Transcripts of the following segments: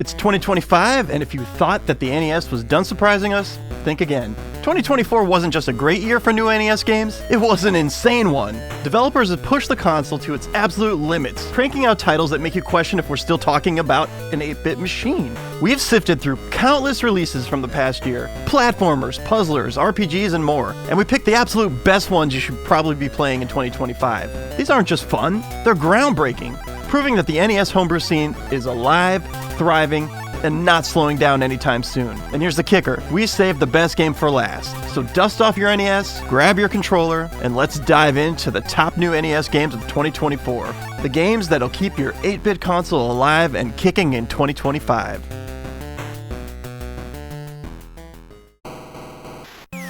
It's 2025, and if you thought that the NES was done surprising us, think again. 2024 wasn't just a great year for new NES games, it was an insane one. Developers have pushed the console to its absolute limits, cranking out titles that make you question if we're still talking about an 8-bit machine. We've sifted through countless releases from the past year, platformers, puzzlers, RPGs, and more, and we picked the absolute best ones you should probably be playing in 2025. These aren't just fun, they're groundbreaking, proving that the NES Homebrew scene is alive, thriving, and not slowing down anytime soon. And here's the kicker, we saved the best game for last. So dust off your NES, grab your controller, and let's dive into the top new NES games of 2024. The games that'll keep your 8-bit console alive and kicking in 2025.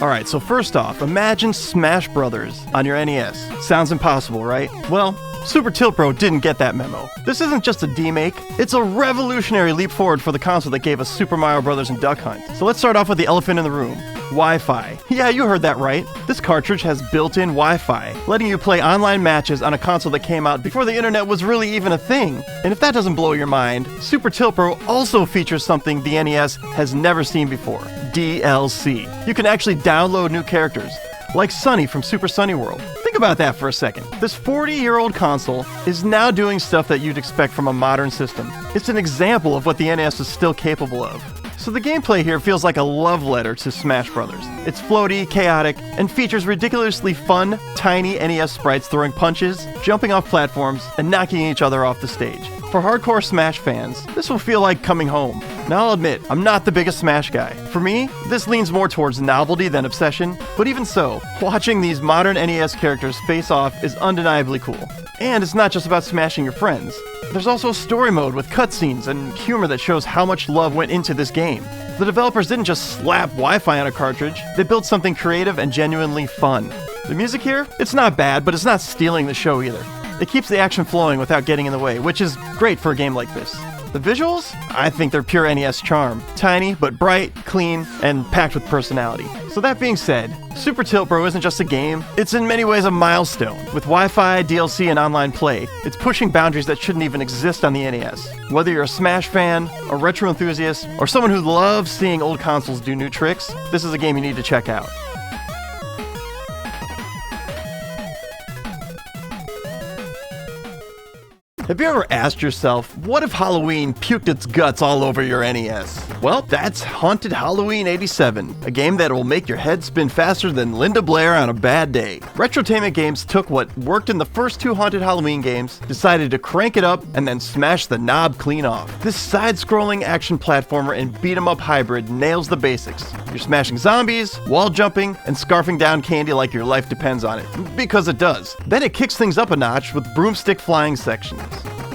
Alright, so first off, imagine Smash Brothers on your NES. Sounds impossible, right? Well, Super TiltBro didn't get that memo. This isn't just a demake, it's a revolutionary leap forward for the console that gave us Super Mario Bros. And Duck Hunt. So let's start off with the elephant in the room. Wi-Fi. Yeah, you heard that right. This cartridge has built-in Wi-Fi, letting you play online matches on a console that came out before the internet was really even a thing. And if that doesn't blow your mind, Super TiltBro also features something the NES has never seen before. DLC. You can actually download new characters, like Sunny from Super Sunny World. Think about that for a second. This 40-year-old console is now doing stuff that you'd expect from a modern system. It's an example of what the NES is still capable of. So the gameplay here feels like a love letter to Smash Brothers. It's floaty, chaotic, and features ridiculously fun, tiny NES sprites throwing punches, jumping off platforms, and knocking each other off the stage. For hardcore Smash fans, this will feel like coming home. Now I'll admit, I'm not the biggest Smash guy. For me, this leans more towards novelty than obsession, but even so, watching these modern NES characters face off is undeniably cool. And it's not just about smashing your friends. There's also a story mode with cutscenes and humor that shows how much love went into this game. The developers didn't just slap Wi-Fi on a cartridge, they built something creative and genuinely fun. The music here, it's not bad, but it's not stealing the show either. It keeps the action flowing without getting in the way, which is great for a game like this. The visuals? I think they're pure NES charm. Tiny, but bright, clean, and packed with personality. So that being said, Super TiltBro isn't just a game, it's in many ways a milestone. With Wi-Fi, DLC, and online play, it's pushing boundaries that shouldn't even exist on the NES. Whether you're a Smash fan, a retro enthusiast, or someone who loves seeing old consoles do new tricks, this is a game you need to check out. Have you ever asked yourself, what if Halloween puked its guts all over your NES? Well, that's Haunted Halloween 87, a game that will make your head spin faster than Linda Blair on a bad day. Retrotainment Games took what worked in the first two Haunted Halloween games, decided to crank it up, and then smash the knob clean off. This side-scrolling action platformer and beat-em-up hybrid nails the basics. You're smashing zombies, wall jumping, and scarfing down candy like your life depends on it. Because it does. Then it kicks things up a notch with broomstick flying sections.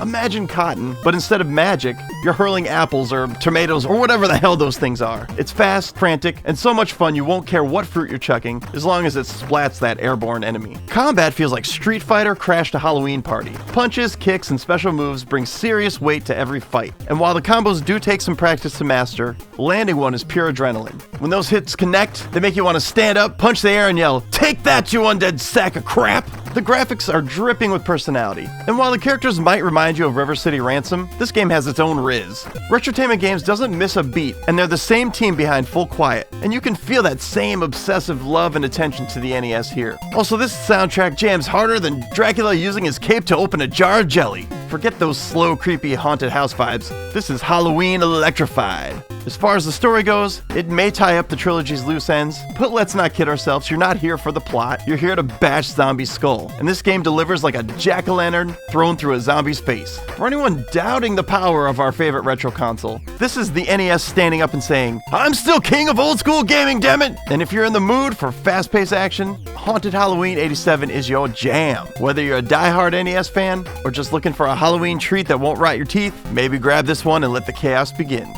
Imagine Cotton, but instead of magic, you're hurling apples or tomatoes or whatever the hell those things are. It's fast, frantic, and so much fun you won't care what fruit you're chucking as long as it splats that airborne enemy. Combat feels like Street Fighter crashed a Halloween party. Punches, kicks, and special moves bring serious weight to every fight. And while the combos do take some practice to master, landing one is pure adrenaline. When those hits connect, they make you want to stand up, punch the air, and yell, "Take that, you undead sack of crap!" The graphics are dripping with personality, and while the characters might remind you of River City Ransom, this game has its own riz. Retrotainment Games doesn't miss a beat, and they're the same team behind Full Quiet, and you can feel that same obsessive love and attention to the NES here. Also, this soundtrack jams harder than Dracula using his cape to open a jar of jelly. Forget those slow, creepy haunted house vibes. This is Halloween electrified. As far as the story goes, it may tie up the trilogy's loose ends, but let's not kid ourselves, you're not here for the plot, you're here to bash zombies' skull, and this game delivers like a jack-o'-lantern thrown through a zombie's face. For anyone doubting the power of our favorite retro console, this is the NES standing up and saying, "I'm still king of old-school gaming, dammit!" And if you're in the mood for fast-paced action, Haunted Halloween 87 is your jam. Whether you're a die-hard NES fan, or just looking for a Halloween treat that won't rot your teeth, maybe grab this one and let the chaos begin.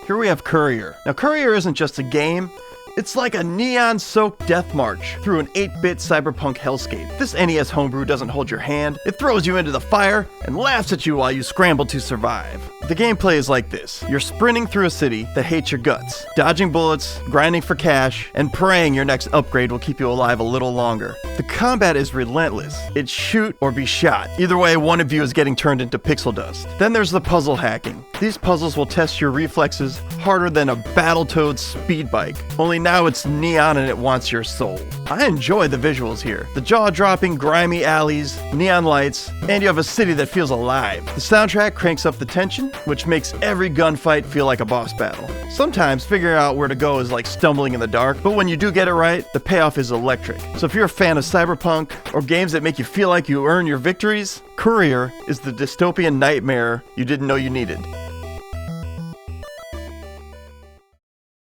Here we have Courier. Now, Courier isn't just a game, It's like a neon-soaked death march through an 8-bit cyberpunk hellscape. This NES Homebrew doesn't hold your hand, it throws you into the fire and laughs at you while you scramble to survive. The gameplay is like this. You're sprinting through a city that hates your guts, dodging bullets, grinding for cash, and praying your next upgrade will keep you alive a little longer. The combat is relentless. It's shoot or be shot. Either way, one of you is getting turned into pixel dust. Then there's the puzzle hacking. These puzzles will test your reflexes harder than a Battletoads speed bike. Only now it's neon and it wants your soul. I enjoy the visuals here. The jaw-dropping, grimy alleys, neon lights, and you have a city that feels alive. The soundtrack cranks up the tension, which makes every gunfight feel like a boss battle. Sometimes figuring out where to go is like stumbling in the dark, but when you do get it right, the payoff is electric. So if you're a fan of cyberpunk or games that make you feel like you earn your victories, Courier is the dystopian nightmare you didn't know you needed.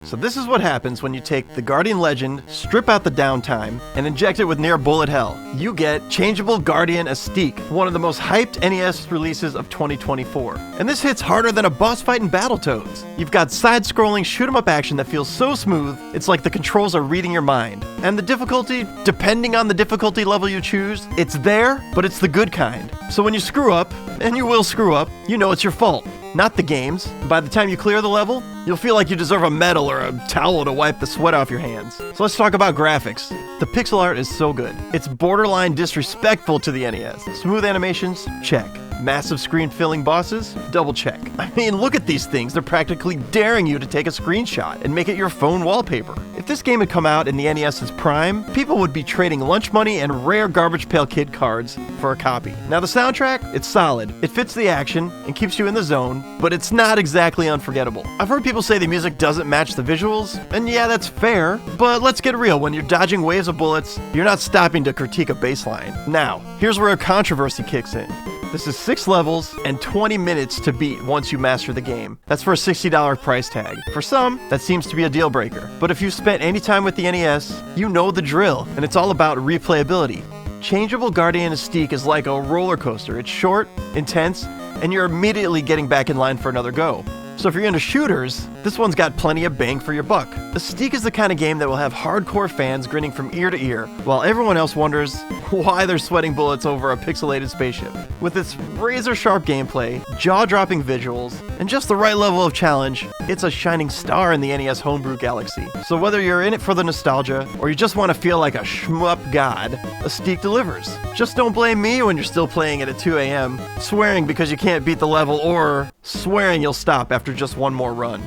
So this is what happens when you take the Guardian Legend, strip out the downtime, and inject it with near bullet hell. You get Changeable Guardian Astique, one of the most hyped NES releases of 2024. And this hits harder than a boss fight in Battletoads. You've got side-scrolling shoot-'em-up action that feels so smooth, it's like the controls are reading your mind. And the difficulty, depending on the difficulty level you choose, it's there, but it's the good kind. So when you screw up, and you will screw up, you know it's your fault, not the game's. By the time you clear the level, you'll feel like you deserve a medal or a towel to wipe the sweat off your hands. So let's talk about graphics. The pixel art is so good. It's borderline disrespectful to the NES. Smooth animations? Check. Massive screen-filling bosses? Double check. I mean, look at these things. They're practically daring you to take a screenshot and make it your phone wallpaper. If this game had come out in the NES's prime, people would be trading lunch money and rare Garbage Pail Kid cards for a copy. Now the soundtrack, it's solid. It fits the action and keeps you in the zone, but it's not exactly unforgettable. I've heard people say the music doesn't match the visuals, and yeah, that's fair, but let's get real. When you're dodging waves of bullets, you're not stopping to critique a baseline. Now, here's where a controversy kicks in. This is 6 levels and 20 minutes to beat once you master the game. That's for a $60 price tag. For some, that seems to be a deal breaker. But if you've spent any time with the NES, you know the drill, and it's all about replayability. Changeable Guardian Astique is like a roller coaster. It's short, intense, and you're immediately getting back in line for another go. So if you're into shooters, this one's got plenty of bang for your buck. Astique is the kind of game that will have hardcore fans grinning from ear to ear, while everyone else wonders why they're sweating bullets over a pixelated spaceship. With its razor-sharp gameplay, jaw-dropping visuals, and just the right level of challenge, it's a shining star in the NES Homebrew galaxy. So whether you're in it for the nostalgia, or you just want to feel like a shmup god, Astique delivers. Just don't blame me when you're still playing it at 2 a.m., swearing because you can't beat the level, or swearing you'll stop after just one more run.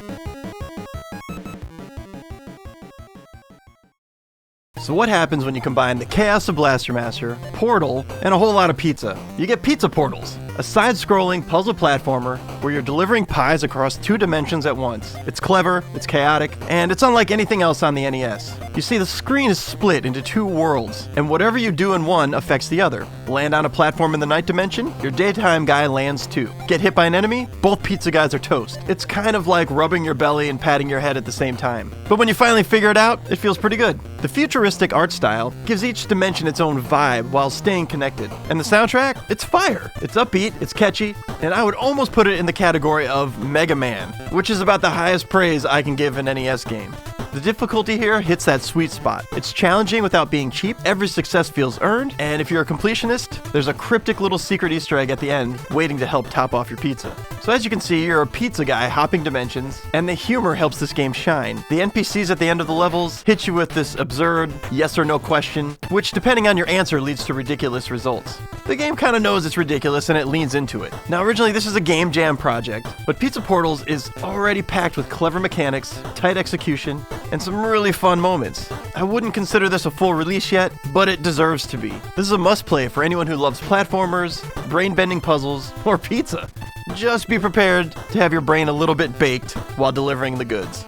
So what happens when you combine the chaos of Blaster Master, Portal, and a whole lot of pizza? You get Pizza Portals, a side-scrolling puzzle platformer where you're delivering pies across 2 dimensions at once. It's clever, it's chaotic, and it's unlike anything else on the NES. You see, the screen is split into 2 worlds, and whatever you do in one affects the other. Land on a platform in the night dimension, your daytime guy lands too. Get hit by an enemy, both pizza guys are toast. It's kind of like rubbing your belly and patting your head at the same time. But when you finally figure it out, it feels pretty good. The futuristic art style gives each dimension its own vibe while staying connected. And the soundtrack? It's fire. It's upbeat, it's catchy, and I would almost put it in the category of Mega Man, which is about the highest praise I can give an NES game. The difficulty here hits that sweet spot. It's challenging without being cheap, every success feels earned, and if you're a completionist, there's a cryptic little secret Easter egg at the end waiting to help top off your pizza. So as you can see, you're a pizza guy hopping dimensions, and the humor helps this game shine. The NPCs at the end of the levels hit you with this absurd yes or no question, which depending on your answer leads to ridiculous results. The game kind of knows it's ridiculous and it leans into it. Now originally this is a game jam project, but Pizza Portals is already packed with clever mechanics, tight execution, and some really fun moments. I wouldn't consider this a full release yet, but it deserves to be. This is a must-play for anyone who loves platformers, brain-bending puzzles, or pizza. Just be prepared to have your brain a little bit baked while delivering the goods.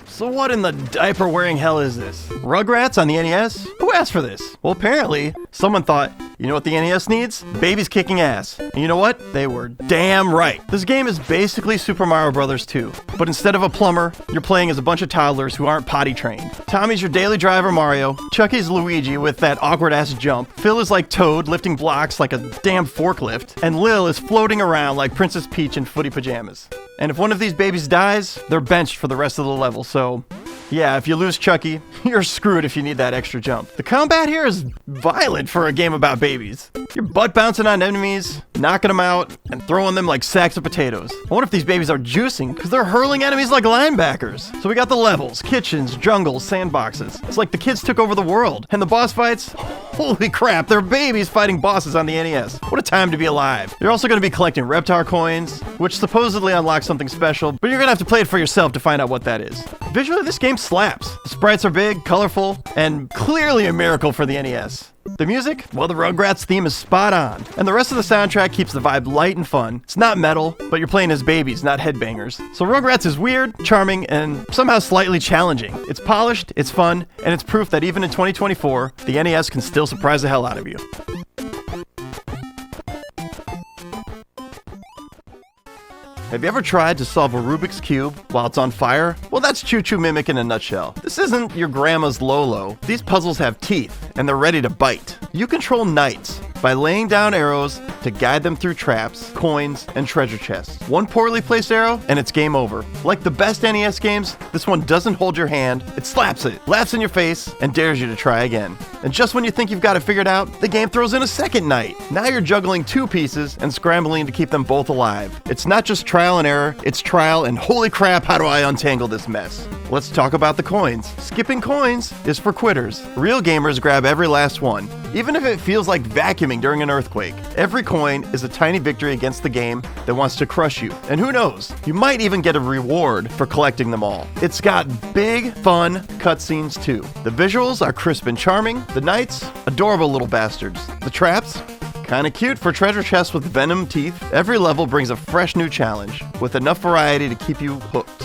So what in the diaper-wearing hell is this? Rugrats on the NES? Who asked for this? Well, apparently, someone thought, you know what the NES needs? Babies kicking ass. And you know what? They were damn right. This game is basically Super Mario Bros. 2, but instead of a plumber, you're playing as a bunch of toddlers who aren't potty trained. Tommy's your daily driver Mario, Chucky's Luigi with that awkward-ass jump, Phil is like Toad lifting blocks like a damn forklift, and Lil is floating around like Princess Peach in footy pajamas. And if one of these babies dies, they're benched for the rest of the level, so yeah, if you lose Chucky, you're screwed if you need that extra jump. The combat here is violent for a game about babies. You're butt bouncing on enemies, knocking them out, and throwing them like sacks of potatoes. I wonder if these babies are juicing, because they're hurling enemies like linebackers. So we got the levels, kitchens, jungles, sandboxes. It's like the kids took over the world. And the boss fights? Holy crap, they're babies fighting bosses on the NES. What a time to be alive. You're also going to be collecting Reptar coins, which supposedly unlock something special, but you're going to have to play it for yourself to find out what that is. Visually, this game slaps. The sprites are big, colorful, and clearly a miracle for the NES. The music? Well, the Rugrats theme is spot on, and the rest of the soundtrack keeps the vibe light and fun. It's not metal, but you're playing as babies, not headbangers. So Rugrats is weird, charming, and somehow slightly challenging. It's polished, it's fun, and it's proof that even in 2024, the NES can still surprise the hell out of you. Have you ever tried to solve a Rubik's Cube while it's on fire? Well, that's Choo Mimic in a nutshell. This isn't your grandma's Lolo. These puzzles have teeth, and they're ready to bite. You control knights by laying down arrows to guide them through traps, coins, and treasure chests. One poorly placed arrow, and it's game over. Like the best NES games, this one doesn't hold your hand, it slaps it, laughs in your face, and dares you to try again. And just when you think you've got it figured out, the game throws in a second knight. Now you're juggling two pieces and scrambling to keep them both alive. It's not just trial and error, it's trial and holy crap, how do I untangle this mess? Let's talk about the coins. Skipping coins is for quitters. Real gamers grab every last one, even if it feels like vacuuming during an earthquake. Every coin is a tiny victory against the game that wants to crush you. And who knows, you might even get a reward for collecting them all. It's got big, fun cutscenes too. The visuals are crisp and charming. The knights, adorable little bastards. The traps, kinda cute for treasure chests with venom teeth. Every level brings a fresh new challenge, with enough variety to keep you hooked.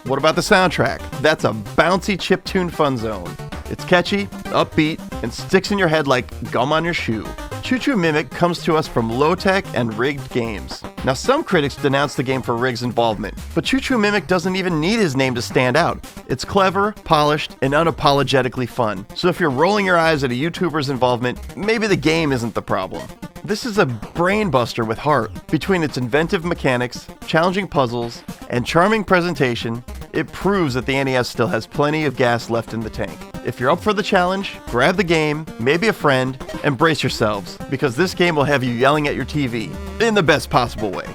What about the soundtrack? That's a bouncy chiptune fun zone. It's catchy, upbeat, and sticks in your head like gum on your shoe. Choo Mimic comes to us from low-tech and rigged games. Now, some critics denounce the game for Rig's involvement, but Choo Mimic doesn't even need his name to stand out. It's clever, polished, and unapologetically fun. So if you're rolling your eyes at a YouTuber's involvement, maybe the game isn't the problem. This is a brain buster with heart. Between its inventive mechanics, challenging puzzles, and charming presentation, it proves that the NES still has plenty of gas left in the tank. If you're up for the challenge, grab the game, maybe a friend, and brace yourselves, because this game will have you yelling at your TV, in the best possible way.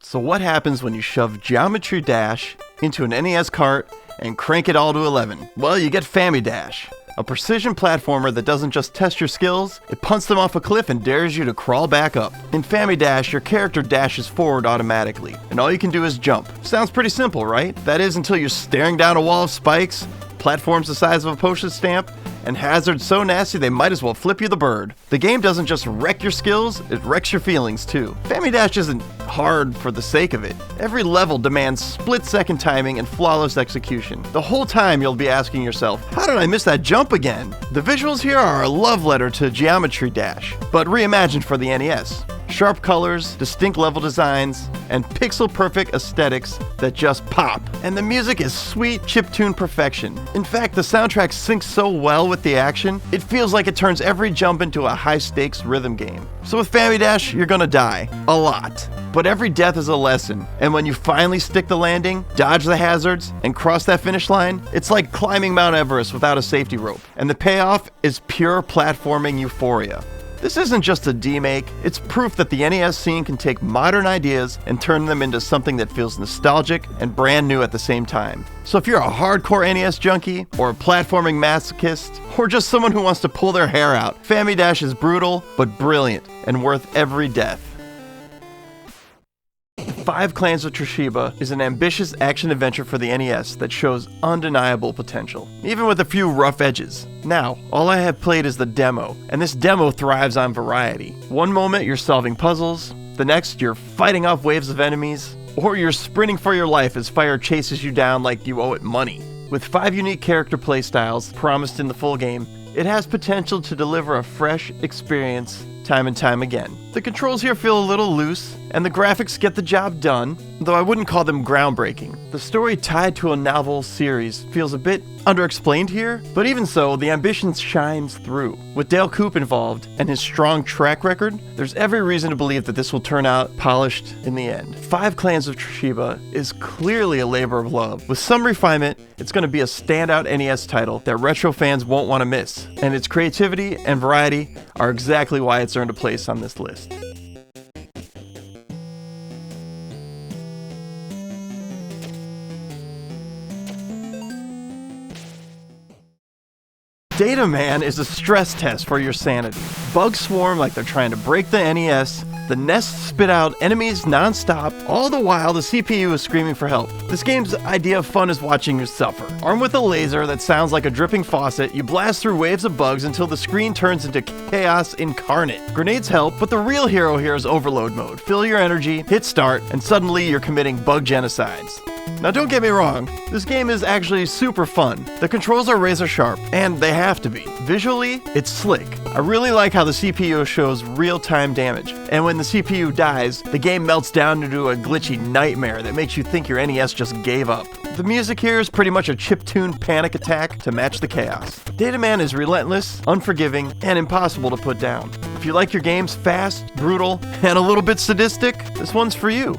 So what happens when you shove Geometry Dash into an NES cart and crank it all to 11? Well, you get Fammy Dash, a precision platformer that doesn't just test your skills, it punts them off a cliff and dares you to crawl back up. In Fammy Dash, your character dashes forward automatically, and all you can do is jump. Sounds pretty simple, right? That is until you're staring down a wall of spikes, platforms the size of a postage stamp, and hazards so nasty they might as well flip you the bird. The game doesn't just wreck your skills, it wrecks your feelings too. Fammy Dash isn't hard for the sake of it. Every level demands split-second timing and flawless execution. The whole time you'll be asking yourself, how did I miss that jump again? The visuals here are a love letter to Geometry Dash, but reimagined for the NES. Sharp colors, distinct level designs, and pixel-perfect aesthetics that just pop. And the music is sweet chiptune perfection. In fact, the soundtrack syncs so well with the action, it feels like it turns every jump into a high-stakes rhythm game. So with Fammy Dash, you're gonna die. A lot. But every death is a lesson, and when you finally stick the landing, dodge the hazards, and cross that finish line, it's like climbing Mount Everest without a safety rope. And the payoff is pure platforming euphoria. This isn't just a demake, it's proof that the NES scene can take modern ideas and turn them into something that feels nostalgic and brand new at the same time. So if you're a hardcore NES junkie, or a platforming masochist, or just someone who wants to pull their hair out, Fammy Dash is brutal, but brilliant, and worth every death. 5 Clans of Tashiba is an ambitious action-adventure for the NES that shows undeniable potential, even with a few rough edges. Now, all I have played is the demo, and this demo thrives on variety. One moment you're solving puzzles, the next you're fighting off waves of enemies, or you're sprinting for your life as fire chases you down like you owe it money. With 5 unique character playstyles promised in the full game, it has potential to deliver a fresh experience time and time again. The controls here feel a little loose, and the graphics get the job done, though I wouldn't call them groundbreaking. The story tied to a novel series feels a bit underexplained here, but even so, the ambition shines through. With Dale Coop involved and his strong track record, there's every reason to believe that this will turn out polished in the end. Five Clans of Tashiba is clearly a labor of love. With some refinement, it's going to be a standout NES title that retro fans won't want to miss, and its creativity and variety are exactly why it's earned a place on this list. Data Man is a stress test for your sanity. Bugs swarm like they're trying to break the NES, the nests spit out enemies non-stop, all the while the CPU is screaming for help. This game's idea of fun is watching you suffer. Armed with a laser that sounds like a dripping faucet, you blast through waves of bugs until the screen turns into chaos incarnate. Grenades help, but the real hero here is overload mode. Fill your energy, hit start, and suddenly you're committing bug genocides. Now don't get me wrong, this game is actually super fun. The controls are razor sharp, and they have to be. Visually, it's slick. I really like how the CPU shows real-time damage, and when the CPU dies, the game melts down into a glitchy nightmare that makes you think your NES just gave up. The music here is pretty much a chiptune panic attack to match the chaos. Data Man is relentless, unforgiving, and impossible to put down. If you like your games fast, brutal, and a little bit sadistic, this one's for you.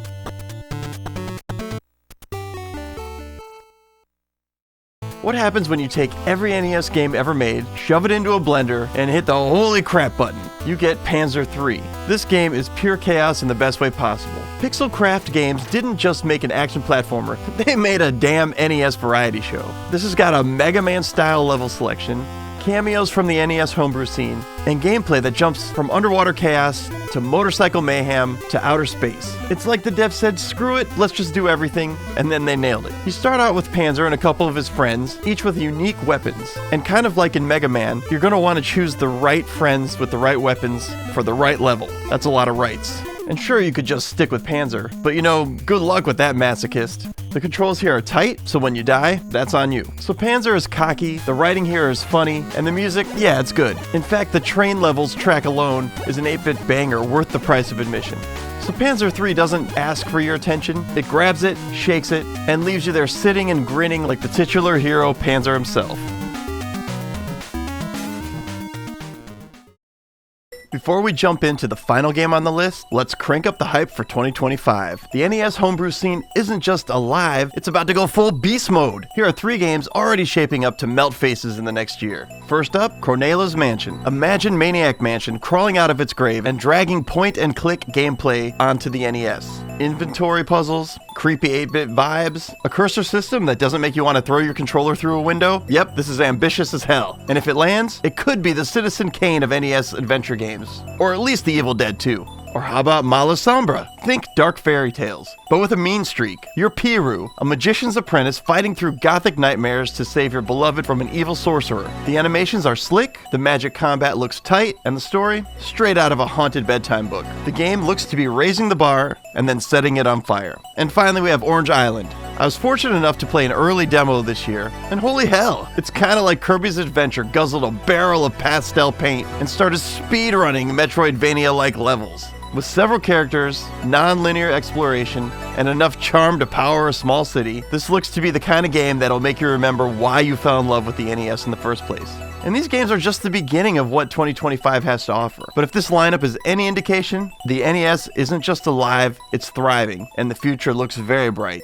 What happens when you take every NES game ever made, shove it into a blender, and hit the holy crap button? You get Panzer III. This game is pure chaos in the best way possible. Pixelcraft Games didn't just make an action platformer, they made a damn NES variety show. This has got a Mega Man style level selection, cameos from the NES Homebrew scene, and gameplay that jumps from underwater chaos to motorcycle mayhem to outer space. It's like the devs said, screw it, let's just do everything, and then they nailed it. You start out with Panzer and a couple of his friends, each with unique weapons, and kind of like in Mega Man, you're going to want to choose the right friends with the right weapons for the right level. That's a lot of rights. And sure, you could just stick with Panzer, but you know, good luck with that masochist. The controls here are tight, so when you die, that's on you. So Panzer is cocky, the writing here is funny, and the music, yeah, it's good. In fact, the train levels track alone is an 8-bit banger worth the price of admission. So Panzer III doesn't ask for your attention, it grabs it, shakes it, and leaves you there sitting and grinning like the titular hero Panzer himself. Before we jump into the final game on the list, let's crank up the hype for 2025. The NES Homebrew scene isn't just alive, it's about to go full beast mode. Here are 3 games already shaping up to melt faces in the next year. First up, Cornella's Mansion. Imagine Maniac Mansion crawling out of its grave and dragging point-and-click gameplay onto the NES. Inventory puzzles, creepy 8-bit vibes, a cursor system that doesn't make you want to throw your controller through a window. Yep, this is ambitious as hell. And if it lands, it could be the Citizen Kane of NES adventure games. Or at least the Evil Dead 2. Or how about Mala Sombra? Think dark fairy tales, but with a mean streak. You're Piru, a magician's apprentice fighting through gothic nightmares to save your beloved from an evil sorcerer. The animations are slick, the magic combat looks tight, and the story? Straight out of a haunted bedtime book. The game looks to be raising the bar and then setting it on fire. And finally we have Orange Island. I was fortunate enough to play an early demo this year, and holy hell, it's kinda like Kirby's Adventure guzzled a barrel of pastel paint and started speedrunning Metroidvania-like levels. With several characters, non-linear exploration, and enough charm to power a small city, this looks to be the kind of game that'll make you remember why you fell in love with the NES in the first place. And these games are just the beginning of what 2025 has to offer. But if this lineup is any indication, the NES isn't just alive, it's thriving, and the future looks very bright.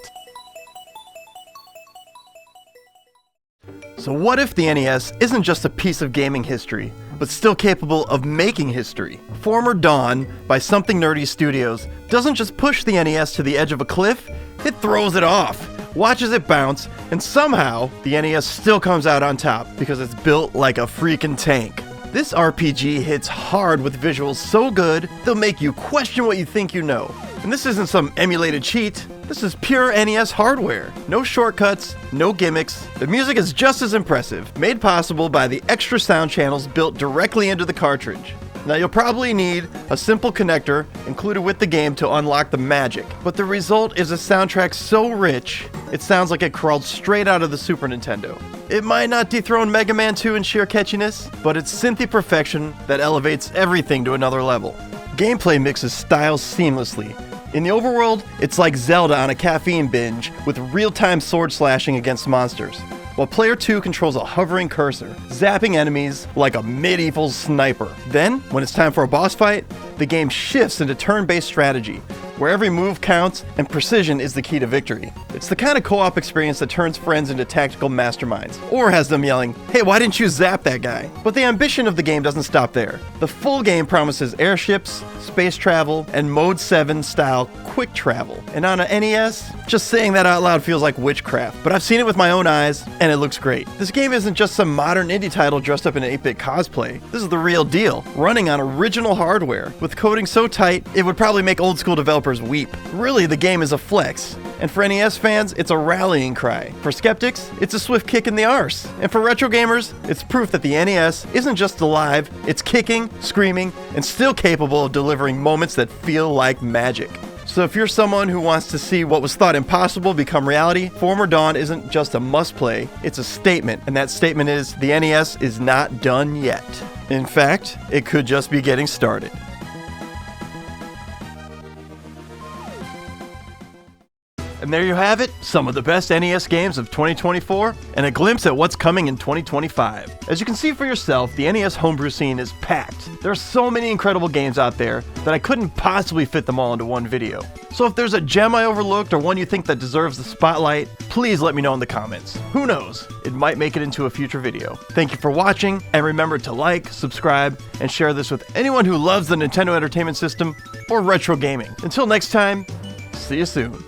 So what if the NES isn't just a piece of gaming history, but still capable of making history? Former Dawn by Something Nerdy Studios doesn't just push the NES to the edge of a cliff, it throws it off, watches it bounce, and somehow the NES still comes out on top because it's built like a freaking tank. This RPG hits hard with visuals so good, they'll make you question what you think you know. And this isn't some emulated cheat, this is pure NES hardware. No shortcuts, no gimmicks. The music is just as impressive, made possible by the extra sound channels built directly into the cartridge. Now you'll probably need a simple connector included with the game to unlock the magic, but the result is a soundtrack so rich, it sounds like it crawled straight out of the Super Nintendo. It might not dethrone Mega Man 2 in sheer catchiness, but it's synthy perfection that elevates everything to another level. Gameplay mixes styles seamlessly. In the overworld, it's like Zelda on a caffeine binge with real-time sword slashing against monsters, while player 2 controls a hovering cursor, zapping enemies like a medieval sniper. Then, when it's time for a boss fight, the game shifts into turn-based strategy, where every move counts and precision is the key to victory. It's the kind of co-op experience that turns friends into tactical masterminds, or has them yelling, "Hey, why didn't you zap that guy?" But the ambition of the game doesn't stop there. The full game promises airships, space travel, and Mode 7 style quick travel. And on an NES, just saying that out loud feels like witchcraft, but I've seen it with my own eyes, and it looks great. This game isn't just some modern indie title dressed up in 8-bit cosplay. This is the real deal, running on original hardware, with coding so tight, it would probably make old school developers weep. Really, the game is a flex. And for NES fans, it's a rallying cry. For skeptics, it's a swift kick in the arse. And for retro gamers, it's proof that the NES isn't just alive, it's kicking, screaming, and still capable of delivering moments that feel like magic. So if you're someone who wants to see what was thought impossible become reality, Former Dawn isn't just a must-play, it's a statement. And that statement is, the NES is not done yet. In fact, it could just be getting started. And there you have it, some of the best NES games of 2024, and a glimpse at what's coming in 2025. As you can see for yourself, the NES Homebrew scene is packed. There are so many incredible games out there that I couldn't possibly fit them all into one video. So if there's a gem I overlooked or one you think that deserves the spotlight, please let me know in the comments. Who knows, it might make it into a future video. Thank you for watching, and remember to like, subscribe, and share this with anyone who loves the Nintendo Entertainment System or retro gaming. Until next time, see you soon.